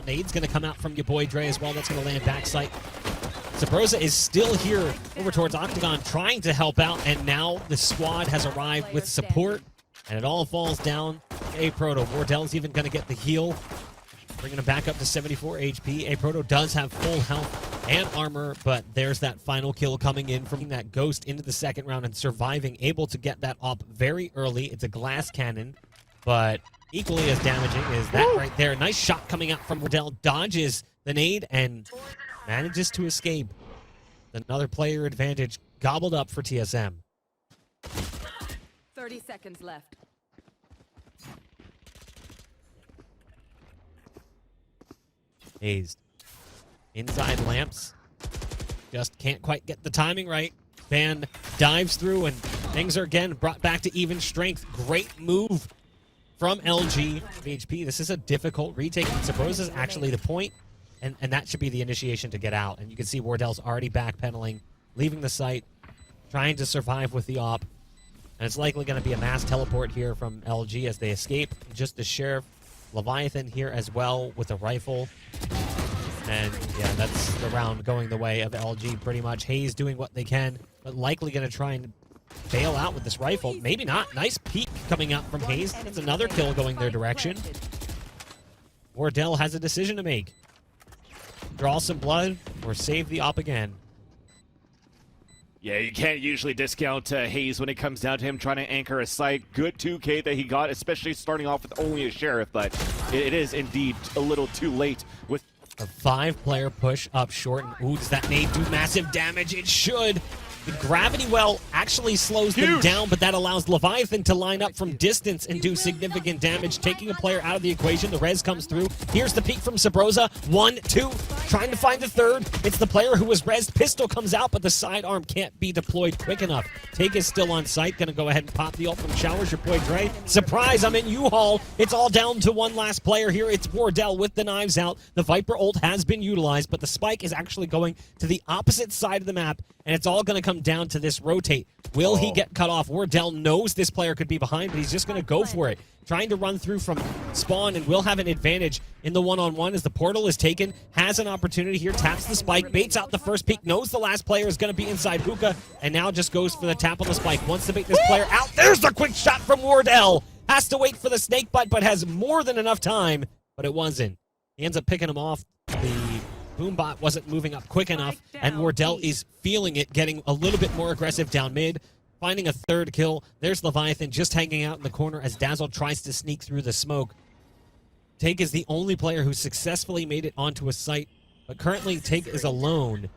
Nade's going to come out from your boy Dre as well. That's going to land backside. 𝕨𝕭𝕬𝕟𝕜 is still here over towards Octagon trying to help out, and now the squad has arrived with support, and it all falls down to 𝕒𝕪𝕦. Wardell's even going to get the heal, bringing him back up to 74 HP. 𝕒𝕪𝕦 does have full health and armor, but there's that final kill coming in from that Ghost into the second round and surviving, able to get that op very early. It's a glass cannon, but equally as damaging is that right there. Nice shot coming out from Wardell, dodges the nade and manages to escape. Another player advantage gobbled up for TSM. 30 seconds left. 𝐿Ggaming. Inside lamps. Just can't quite get the timing right. Van dives through and things are again brought back to even strength. Great move from LGHP. This is a difficult retake. 𝕨𝕭𝕬𝕟𝕜 is actually the point. And that should be the initiation to get out. And you can see Wardell's already backpedaling, leaving the site, trying to survive with the op. And it's likely going to be a mass teleport here from LG as they escape. Just the Sheriff. Leviathan here as well with a rifle. And yeah, that's the round going the way of LG pretty much. 𝐻𝐸 doing what they can, but likely going to try and bail out with this rifle. Maybe not. Nice peek coming out from 𝐻𝐸. That's another kill going their direction. Wardell has a decision to make. Draw some blood or save the op again. Yeah, you can't usually discount 𝐻𝐸 when it comes down to him trying to anchor a site. Good 2K that he got, especially starting off with only a Sheriff, but it is indeed a little too late with a 5-player push up short. And ooh, does that nade do massive damage? It should. The gravity well actually slows them down, but that allows Leviathan to line up from distance and do significant damage, taking a player out of the equation. The res comes through. Here's the peek from 𝕨𝕭𝕬𝕟𝕜. 1, 2, trying to find the third. It's the player who was rezzed. Pistol comes out, but the sidearm can't be deployed quick enough. TaG is still on site. Gonna go ahead and pop the ult from Showers. Your boy Dre. Surprise, I'm in U-Haul. It's all down to one last player here. It's Wardell with the knives out. The Viper ult has been utilized, but the spike is actually going to the opposite side of the map, and it's all going to come down to this rotate. Will he get cut off? Wardell knows this player could be behind, but he's just going to go for it. Trying to run through from spawn and will have an advantage in the one-on-one as the portal is taken. Has an opportunity here, taps the spike, baits out the first peek, knows the last player is going to be inside hookah, and now just goes for the tap on the spike. Wants to bait this player out. There's the quick shot from Wardell. Has to wait for the snake bite, but has more than enough time, but it wasn't. He ends up picking him off. The Boombot wasn't moving up quick enough, and Wardell is feeling it, getting a little bit more aggressive down mid, finding a third kill. There's Leviathan just hanging out in the corner as Dazzle tries to sneak through the smoke. TaG is the only player who successfully made it onto a site, but currently TaG is alone.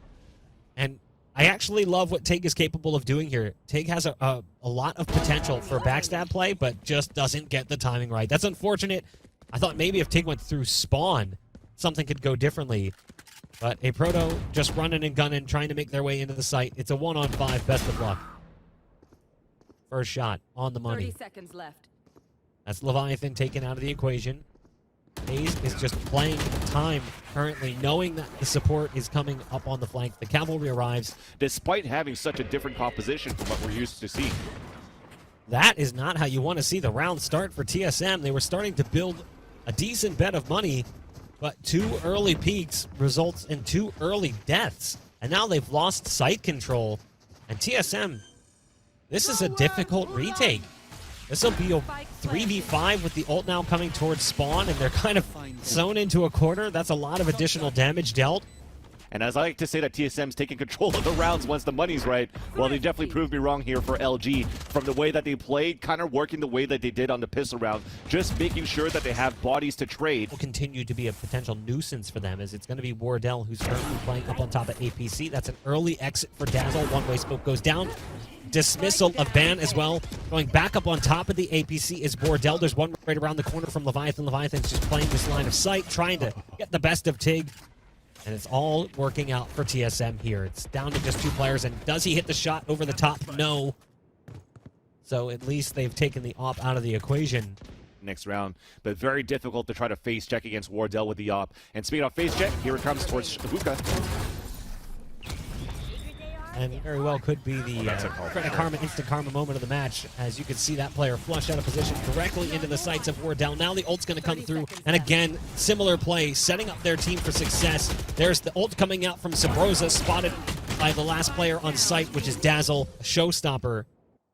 And I actually love what TaG is capable of doing here. TaG has a lot of potential for backstab play, but just doesn't get the timing right. That's unfortunate. I thought maybe if TaG went through spawn, something could go differently. But 𝕒𝕪𝕦 just running and gunning, trying to make their way into the site. It's a 1-on-5, best of luck. First shot on the money. 30 seconds left. That's Leviathan taken out of the equation. 𝐻𝐸 is just playing time currently, knowing that the support is coming up on the flank. The cavalry arrives. despite having such a different composition from what we're used to seeing. That is not how you want to see the round start for TSM. They were starting to build a decent bet of money, but 2 early peaks results in 2 early deaths. And now they've lost site control. And TSM, this is a difficult retake. This will be a 3v5 with the ult now coming towards spawn, and they're kind of sewn into a corner. That's a lot of additional damage dealt. And as I like to say that TSM's taking control of the rounds once the money's right, well, they definitely proved me wrong here for LG. From the way that they played, kind of working the way that they did on the pistol round, just making sure that they have bodies to trade. Will continue to be a potential nuisance for them, as it's going to be Wardell who's currently playing up on top of APC. That's an early exit for Dazzle. One-way smoke goes down. Dismissal of Ban as well. Going back up on top of the APC is Wardell. There's one right around the corner from Leviathan. Leviathan's just playing this line of sight, trying to get the best of TaG. And it's all working out for TSM here. It's down to just 2 players. And does he hit the shot over the top? No. So at least they've taken the op out of the equation. Next round, but very difficult to try to face check against Wardell with the op. And speaking of face check, here it comes towards hookah. and very well could be the credit karma, instant karma moment of the match, as you can see that player flush out of position directly into the sights of 𝕨𝕒𝕟𝕟𝕟. Now the ult's going to come through, and again, similar play, setting up their team for success. There's the ult coming out from 𝕨𝕭𝕬𝕟, spotted by the last player on site, which is 𝕨𝕬𝕟, a showstopper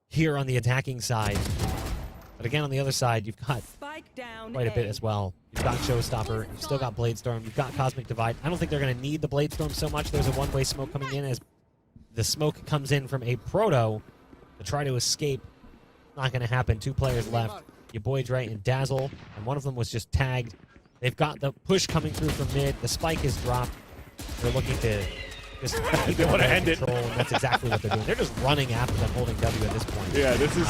here on the attacking side. But again, on the other side, you've got quite a bit as well. You've got Showstopper, you've still got Bladestorm, you've got Cosmic Divide. I don't think they're going to need the Bladestorm so much. There's a one-way smoke coming in as the smoke comes in from a Proto to try to escape. Not going to happen. 2 players left. 𝕨𝕭𝕧𝕖 and 𝕨𝕬𝕟, and one of them was just tagged. They've got the push coming through from mid. The spike is dropped. They're looking to just keep they want to end control, and that's exactly what they're doing. They're just running after them, holding W at this point. Yeah, this is...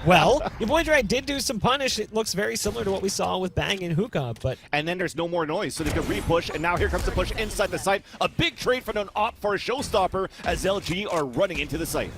Well, 𝕨𝕭𝕧𝕖 did do some punish. It looks very similar to what we saw with Bang and Hookah, but... And then there's no more noise, so they can re-push, and now here comes the push inside the site. A big trade from an opt for a Showstopper as LG are running into the site.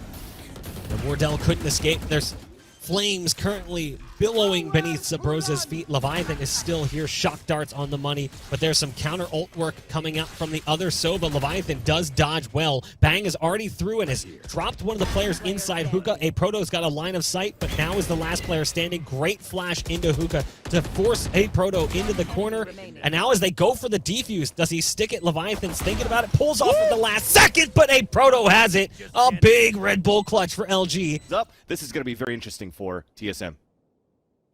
And 𝕨𝕒𝕟𝕟 couldn't escape. There's flames currently billowing beneath 𝕨𝕨𝕟𝕟's feet. Leviathan is still here. Shock darts on the money, but there's some counter ult work coming out from the other Soba. Leviathan does dodge well. Bang is already through and has dropped one of the players inside Hookah. 𝕨𝕨𝕟's got a line of sight, but now is the last player standing. Great flash into Hookah to force 𝕨𝕨𝕟 into the corner. And now as they go for the defuse, does he stick it? Leviathan's thinking about it, pulls off at the last second, but 𝕨𝕨𝕟 has it. A big Red Bull clutch for LG. This is going to be very interesting for TSM.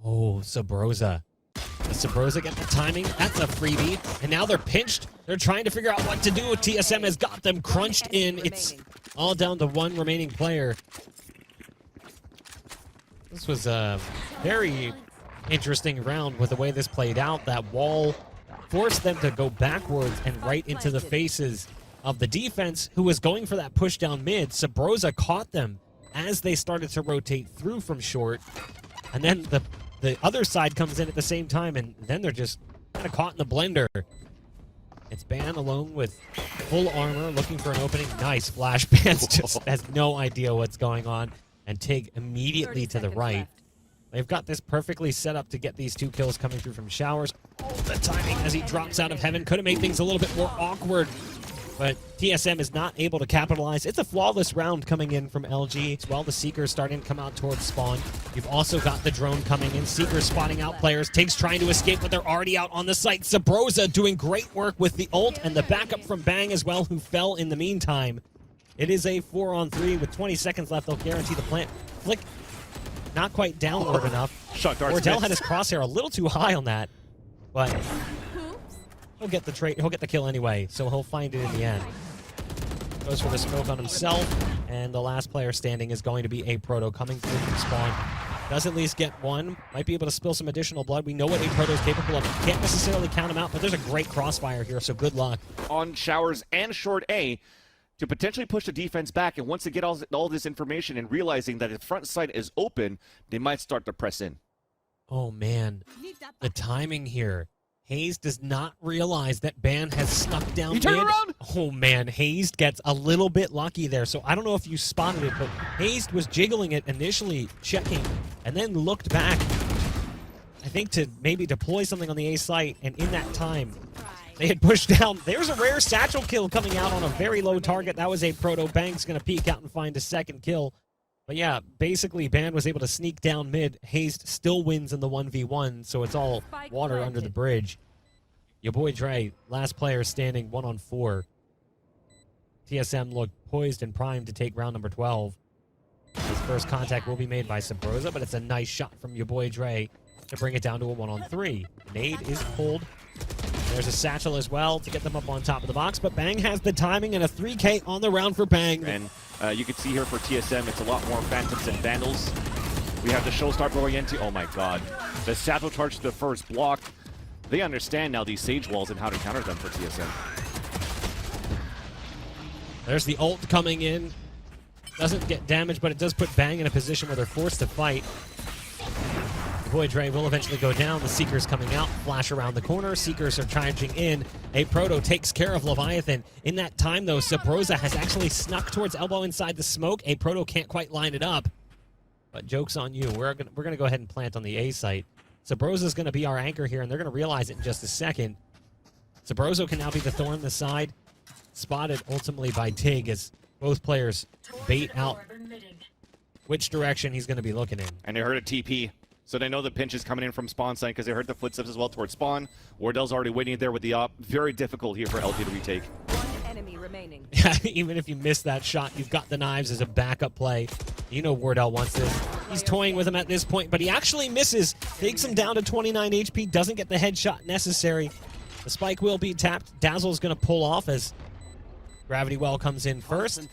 Oh, 𝕨𝕨𝕟. Does 𝕨𝕨𝕟 get the timing? That's a freebie. And now they're pinched. They're trying to figure out what to do. TSM has got them crunched in. It's all down to one remaining player. This was a very interesting round with the way this played out. That wall forced them to go backwards and right into the faces of the defense, who was going for that push down mid. 𝕨𝕨𝕟 caught them as they started to rotate through from short. And then the other side comes in at the same time, and then they're just kind of caught in the blender. It's Ban alone with full armor, looking for an opening. Nice flash. Ban's just has no idea what's going on, and TIG immediately to the right. Left. They've got this perfectly set up to get these 2 kills coming through from showers. Oh, the timing as he drops out of heaven could have made things a little bit more awkward, but TSM is not able to capitalize. It's a flawless round coming in from LG. As well, the Seeker's starting to come out towards spawn. You've also got the drone coming in. Seeker spotting out players. TIG's trying to escape, but they're already out on the site. 𝕨𝕨𝕟𝕟 doing great work with the ult and the backup from Bang as well, who fell in the meantime. It is a 4-on-3 with 20 seconds left. They'll guarantee the plant. Flick, not quite downward enough. Shock darts 𝕨𝕨𝕟 missed. had his crosshair a little too high on that, but he'll get the trade. He'll get the kill anyway, so he'll find it in the end. Goes for the smoke on himself, and the last player standing is going to be 𝕨𝕨𝕟 coming through from spawn. Does at least get one. Might be able to spill some additional blood. We know what 𝕨𝕨𝕟 is capable of. Can't necessarily count him out, but there's a great crossfire here, so good luck. On showers and short A to potentially push the defense back, and once they get all this information and realizing that the front side is open, they might start to press in. Oh, man. The timing here. 𝐿Gz does not realize that Ban has snuck down He turned mid. around! Oh, man. 𝐿Gz gets a little bit lucky there. So I don't know if you spotted it, but 𝐿Gz was jiggling it initially, checking, and then looked back, I think, to maybe deploy something on the A site. And in that time, they had pushed down. There's a rare satchel kill coming out on a very low target. That was 𝕨𝕨𝕟. Bang's going to peek out and find a second kill. But yeah, basically, Ban was able to sneak down mid. 𝐿Gz still wins in the 1v1, so it's all water under the bridge. 𝕨𝕨𝕟𝕟, last player standing 1-on-4. TSM looked poised and primed to take round number 12. His first contact will be made by 𝕨𝕨𝕟, but it's a nice shot from 𝕨𝕨𝕟 to bring it down to a 1-on-3. Nade is pulled. There's a satchel as well to get them up on top of the box, but Bang has the timing and a 3K on the round for Bang. And you can see here for TSM, it's a lot more Phantoms and Vandals. We have the Showstopper going into, oh my god. The satchel charge to the first block. They understand now these Sage Walls and how to counter them for TSM. There's the ult coming in. Doesn't get damage, but it does put Bang in a position where they're forced to fight. 𝕨𝕨𝕟 will eventually go down. The Seeker's coming out. Flash around the corner. Seekers are charging in. 𝕨𝕨𝕟 takes care of Leviathan. In that time, though, 𝕨𝕨𝕟 has actually snuck towards elbow inside the smoke. 𝕨𝕨𝕟 can't quite line it up. But joke's on you. We're gonna go ahead and plant on the A site. 𝕨𝕨𝕟 is going to be our anchor here, and they're going to realize it in just a second. 𝕨𝕨𝕟 can now be the thorn in the side. spotted ultimately by TiG as both players bait out which direction he's going to be looking in. And they heard a TP, so they know the pinch is coming in from spawn side because they heard the footsteps as well towards spawn. Wardell's already waiting there with the op. Very difficult here for LG to retake. One enemy remaining. Even if you miss that shot, you've got the knives as a backup play. You know Wardell wants this. He's toying with him at this point, but he actually misses. Takes him down to 29 HP, doesn't get the headshot necessary. The spike will be tapped. Dazzle's going to pull off as Gravity Well comes in first.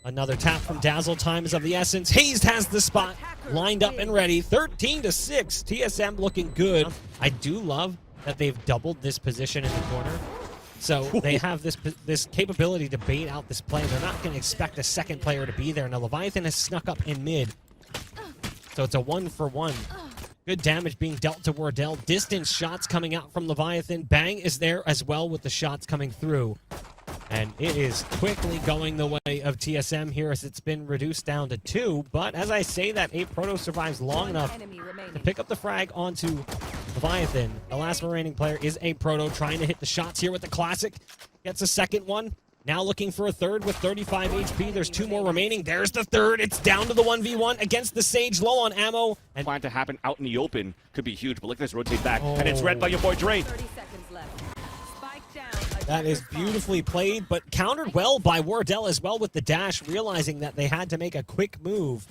Another tap from Dazzle. Time is of the essence. 𝐻𝐭 has the spot lined up and ready. 13-6. TSM looking good. I do love that they've doubled this position in the corner. So they have this capability to bait out this play. They're not going to expect a second player to be there. Now Leviathan has snuck up in mid. So it's a 1-for-1. Good damage being dealt to Wardell. Distance shots coming out from Leviathan. Bang is there as well with the shots coming through. And it is quickly going the way of TSM here as it's been reduced down to 2. But as I say that, 𝕒𝕪𝕒 survives long enough to pick up the frag onto Leviathan. The last remaining player is 𝕒𝕪𝒒 trying to hit the shots here with the classic. Gets a second one. Now looking for a third with 35 HP. There's 2 more remaining. There's the third. It's down to the 1v1 against the Sage, low on ammo. And Plan to happen out in the open could be huge, but look at this rotate back. And it's read by your boy Dre. 30 seconds left. Spike down. that is beautifully played, but countered well by Wardell as well with the dash, realizing that they had to make a quick move.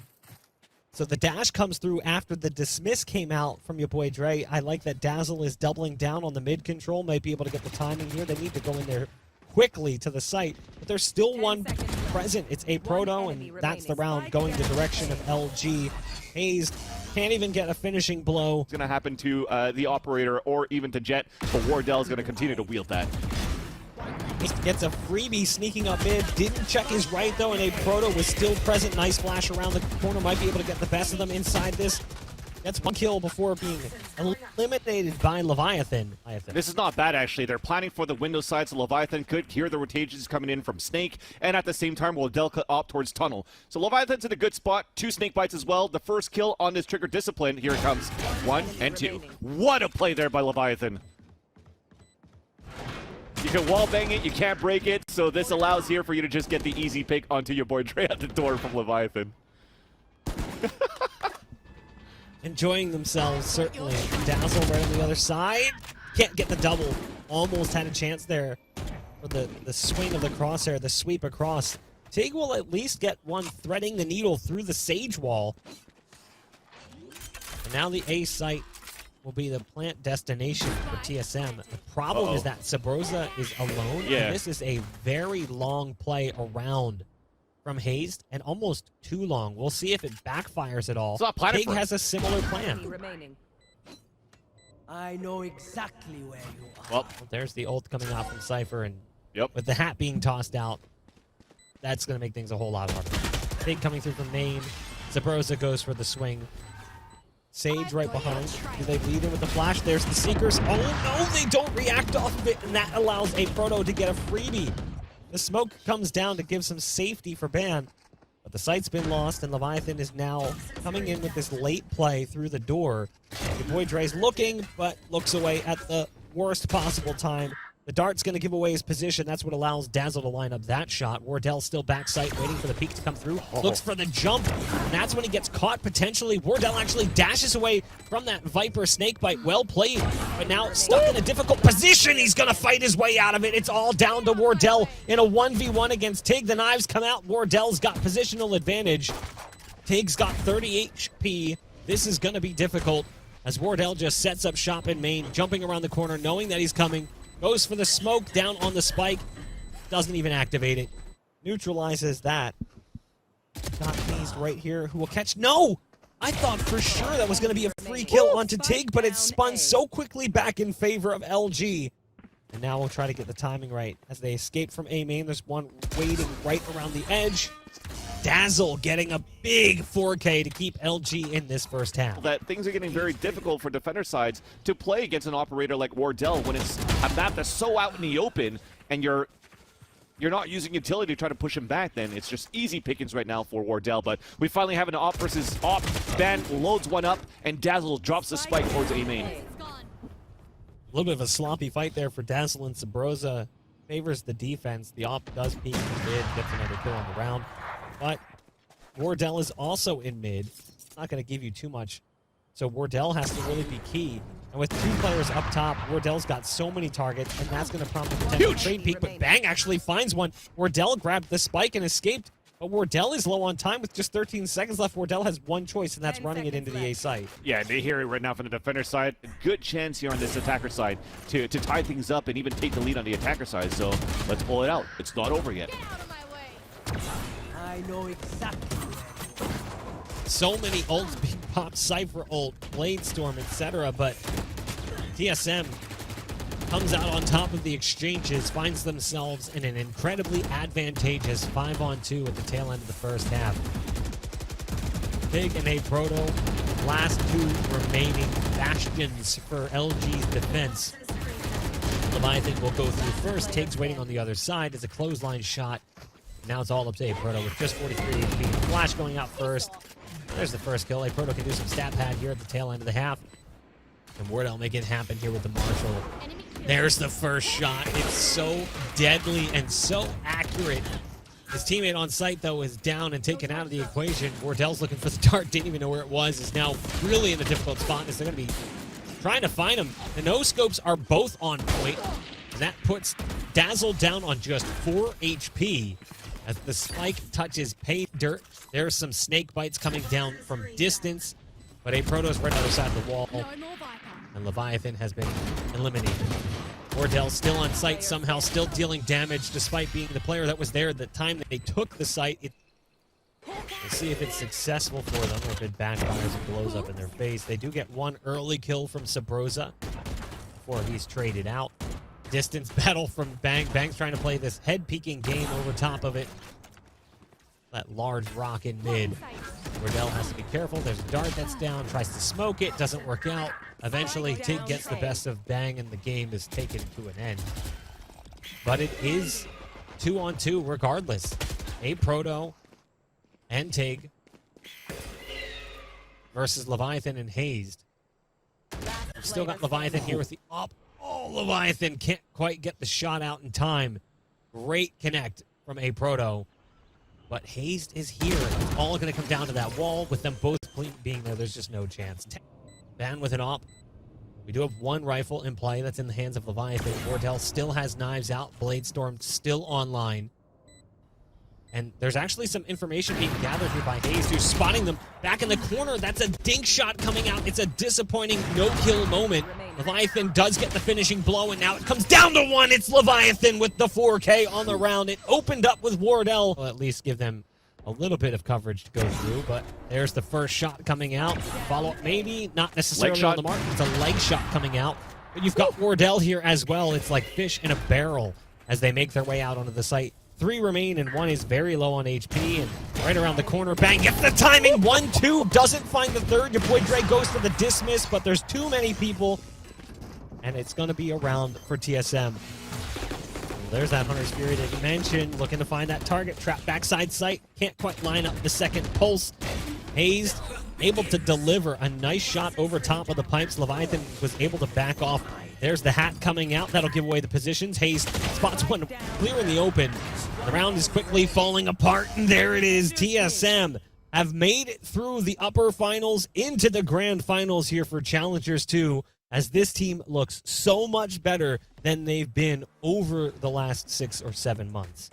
So the dash comes through after the dismiss came out from your boy Dre. I like that Dazzle is doubling down on the mid control, might be able to get the timing here. They need to go in there quickly to the site, but there's still one present. It's 𝕒𝕪𝒒, and that's the round going the direction of LG. 𝐻𝐭 can't even get a finishing blow. It's going to happen to the operator or even to Jet, but Wardell is going to continue to wield that. He gets a freebie sneaking up mid. Didn't check his right, though, and 𝕒𝕪𝒒 was still present. Nice flash around the corner. Might be able to get the best of them inside this. Gets one kill before being eliminated by Leviathan. This is not bad, actually. They're planning for the window side, so Leviathan could hear the rotations coming in from Snake, and at the same time, Wardell could opt towards Tunnel. So Leviathan's in a good spot. 2 snake bites as well. The first kill on this trigger discipline. Here it comes. 1 and 2. What a play there by Leviathan. You can wall bang it, you can't break it, so this allows here for you to just get the easy pick onto your boy Dre at the door from Leviathan. Enjoying themselves, certainly. Dazzle right on the other side. Can't get the double. Almost had a chance there for the swing of the crosshair, the sweep across. TiG will at least get one threading the needle through the Sage wall. And now the A site will be the plant destination for TSM. The problem is that 𝕒𝕪𝒒 is alone. Yeah. And this is a very long play around from 𝐻𝐭, and almost too long. We'll see if it backfires at all. It's not planning TiG for has a similar plan. Remaining. I know exactly where you are. Well, There's the ult coming out from Cypher, and yep. with the hat being tossed out, that's going to make things a whole lot harder. TiG coming through from main. 𝕒𝕪𝒒 goes for the swing. Sage right behind. Do they lead in with the flash? There's the Seekers. Oh no, they don't react off of it, and that allows 𝕒𝕪𝒒 to get a freebie. The smoke comes down to give some safety for Ban, but the site's been lost, and Leviathan is now coming in with this late play through the door. Your boy Dre's looking, but looks away at the worst possible time. The dart's going to give away his position. That's what allows Dazzle to line up that shot. Wardell still backside, waiting for the peek to come through. Looks for the jump, and that's when he gets caught, potentially. Wardell actually dashes away from that Viper snakebite. Well played, but now stuck in a difficult position. He's going to fight his way out of it. It's all down to Wardell in a 1v1 against TiG. The knives come out. Wardell's got positional advantage. TiG's got 30 HP. This is going to be difficult as Wardell just sets up shop in main, jumping around the corner, knowing that he's coming. Goes for the smoke down on the spike. Doesn't even activate it. Neutralizes that. Got 𝐻𝐭 right here. Who will catch? No! I thought for sure that was going to be a free kill onto TiG, but it spun so quickly back in favor of LG. And now we'll try to get the timing right. As they escape from A main, there's one waiting right around the edge. Dazzle getting a big 4K to keep LG in this first half. That things are getting very difficult for defender sides to play against an operator like Wardell when it's a map that's so out in the open and you're not using utility to try to push him back. Then it's just easy pickings right now for Wardell. But we finally have an op versus op. Ban loads one up and Dazzle drops the spike towards A main. A little bit of a sloppy fight there for Dazzle and 𝕒𝕪𝒒. favors the defense. The op does peek in mid, gets another kill on the round. But Wardell is also in mid. Not going to give you too much. So Wardell has to really be key. And with 2 players up top, Wardell's got so many targets, and that's going to prompt a potential trade peek. But Bang actually finds one. Wardell grabbed the spike and escaped. But Wardell is low on time with just 13 seconds left. Wardell has one choice, and that's running it into the A site. Yeah, and they hear it right now from the defender side. Good chance here on this attacker side to tie things up and even take the lead on the attacker side. So let's pull it out. It's not over yet. Get out of my way. I know exactly where. So many ults being popped, Cypher ult, Bladestorm, etc. But TSM comes out on top of the exchanges, finds themselves in an incredibly advantageous 5-on-2 at the tail end of the first half. Big and 𝕒𝕠𝕠𝕟, last 2 remaining bastions for LG's defense. Leviathan will go through first. Tig's waiting on the other side as a clothesline shot. Now it's all up to 𝕒𝕠𝕠𝕟 with just 43 HP. Flash going out first. There's the first kill. 𝕒𝕠𝕠𝕟 can do some stat pad here at the tail end of the half. And Wardell make it happen here with the Marshall. There's the first shot. It's so deadly and so accurate. His teammate on site, though, is down and taken out of the equation. Wardell's looking for the dart, didn't even know where it was, is now really in a difficult spot as they're going to be trying to find him. The no-scopes are both on point, and that puts Dazzle down on just 4 HP. As the spike touches pay dirt, there's some snake bites coming down from distance, but 𝕒𝕠𝕠𝕟's right on the other side of the wall, and Leviathan has been eliminated. Wardell still on site, somehow still dealing damage despite being the player that was there at the time that they took the site. We'll see if it's successful for them or if it backfires and blows up in their face. They do get 1 early kill from 𝕨𝕐𝕠𝕟 before he's traded out. Distance battle from Bang. Bang's trying to play this head-peeking game over top of it. That large rock in mid. Wardell has to be careful. There's a dart that's down. Tries to smoke it. Doesn't work out. Eventually, Tig gets the best of Bang, and the game is taken to an end. But it is 2-on-2 regardless. 𝕒𝕠𝕠𝕟 and Tig versus Leviathan and 𝐿Ggaming. We've still got Leviathan here with the op. Oh, Leviathan can't quite get the shot out in time. Great connect from 𝕒𝕠𝕠𝕟. But 𝐿Ggaming is here. It's all going to come down to that wall. With them both being there, there's just no chance. Ban with an op. We do have 1 rifle in play that's in the hands of Leviathan. Wardell still has knives out. Bladestorm still online. And there's actually some information being gathered here by 𝐿Ggaming, who's spotting them back in the corner. That's a dink shot coming out. It's a disappointing no-kill moment. Leviathan does get the finishing blow, and now it comes down to 1. It's Leviathan with the 4K on the round. It opened up with Wardell. Will at least give them a little bit of coverage to go through, but there's the first shot coming out. Follow-up maybe, not necessarily on the mark. It's a leg shot coming out. But you've got Wardell here as well. It's like fish in a barrel as they make their way out onto the site. 3 remain, and 1 is very low on HP, and right around the corner, Bang gets the timing. 1-2, doesn't find the third. Your boy Dre goes for the dismiss, but there's too many people, and it's going to be a round for TSM. There's that Hunter's Fury that you mentioned, looking to find that target. Trap backside sight, can't quite line up the second pulse. 𝐿Ggaming able to deliver a nice shot over top of the pipes. Leviathan was able to back off. There's the hat coming out. That'll give away the positions. 𝐿Ggaming spots one clear in the open. The round is quickly falling apart, and there it is. TSM have made it through the upper finals into the grand finals here for Challengers 2, as this team looks so much better than they've been over the last 6 or 7 months.